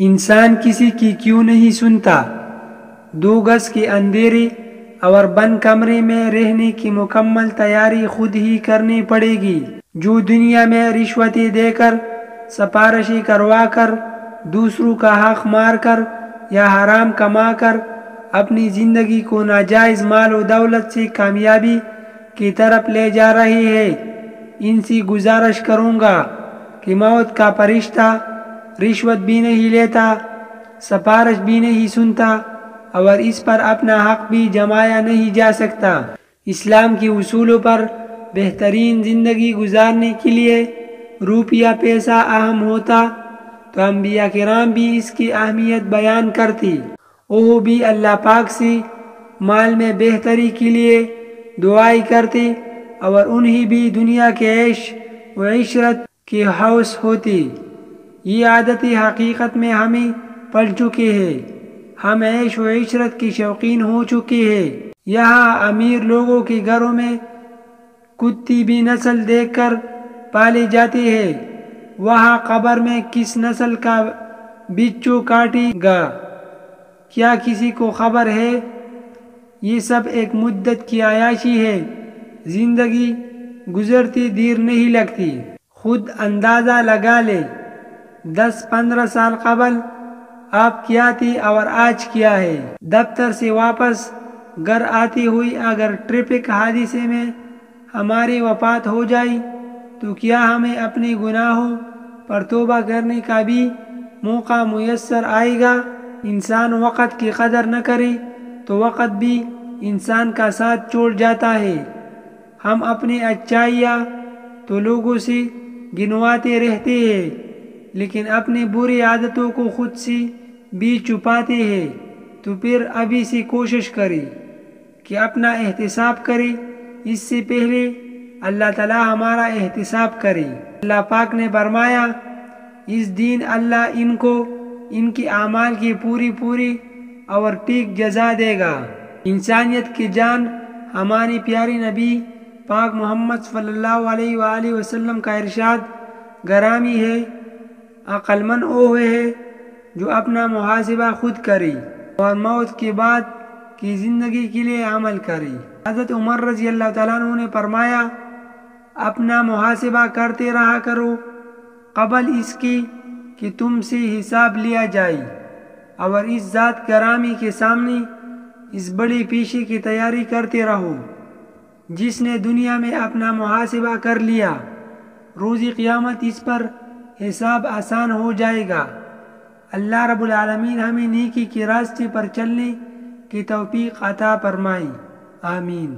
انسان کسی کی کیوں نہیں سنتا؟ 2 گز کے اندھیرے اور بند کمرے میں رہنے کی مکمل تیاری خود ہی کرنی پڑے گی۔ جو دنیا میں رشوتیں دے کر، سفارشی کروا کر، دوسروں کا حق مار کر یا حرام کما کر اپنی زندگی کو ناجائز مال و دولت سے کامیابی کی طرف لے جا رہی ہے، ان سے گزارش کروں گا کہ موت کا فرشتہ رشوت بھی نہیں لیتا، سفارش بھی نہیں سنتا اور اس پر اپنا حق بھی جمایا نہیں جا سکتا۔ اسلام کے اصولوں پر بہترین زندگی گزارنے کے لیے روپیہ پیسہ اہم ہوتا تو انبیاء کرام بھی اس کی اہمیت بیان کرتے، وہ بھی اللہ پاک سے مال میں بہتری کے لیے دعائیں کرتے اور انہیں بھی دنیا کے عیش و عشرت کے ہوس ہوتی۔ یہ عادتیں حقیقت میں ہمیں پڑ چکے ہیں، ہم عیش و عشرت کے شوقین ہو چکے ہیں۔ یہاں امیر لوگوں کے گھروں میں کتی بھی نسل دیکھ کر پالے جاتے ہیں، وہاں قبر میں کس نسل کا بچو کاٹے گا کیا کسی کو خبر ہے؟ یہ سب ایک مدت کی عیاشی ہے، زندگی گزرتی دیر نہیں لگتی۔ خود اندازہ لگا لے 10-15 سال قبل آپ کیا تھی اور آج کیا ہے۔ دفتر سے واپس گھر آتے ہوئے اگر ٹریفک حادثے میں ہماری وفات ہو جائے تو کیا ہمیں اپنے گناہوں پر توبہ کرنے کا بھی موقع میسر آئے گا؟ انسان وقت کی قدر نہ کرے تو وقت بھی انسان کا ساتھ چھوڑ جاتا ہے۔ ہم اپنی اچھائیاں تو لوگوں سے گنواتے رہتے ہیں، لیکن اپنی بری عادتوں کو خود سے بھی چھپاتے ہیں۔ تو پھر ابھی سے کوشش کرے کہ اپنا احتساب کرے، اس سے پہلے اللہ تعالی ہمارا احتساب کرے۔ اللہ پاک نے فرمایا، اس دن اللہ ان کو ان کی اعمال کی پوری اور ٹھیک جزا دے گا۔ انسانیت کی جان ہماری پیاری نبی پاک محمد صلی اللہ علیہ وآلہ وسلم کا ارشاد گرامی ہے، عقل مند وہ ہے جو اپنا محاسبہ خود کرے اور موت کے بعد کی زندگی کے لیے عمل کرے۔ حضرت عمر رضی اللہ تعالیٰ عنہ نے فرمایا، اپنا محاسبہ کرتے رہا کرو قبل اس کی کہ تم سے حساب لیا جائے، اور اس ذات گرامی کے سامنے اس بڑی پیشی کی تیاری کرتے رہو۔ جس نے دنیا میں اپنا محاسبہ کر لیا، روز قیامت اس پر حساب آسان ہو جائے گا۔ اللہ رب العالمین ہمیں نیکی کے راستے پر چلنے کی توفیق عطا فرمائے، آمین۔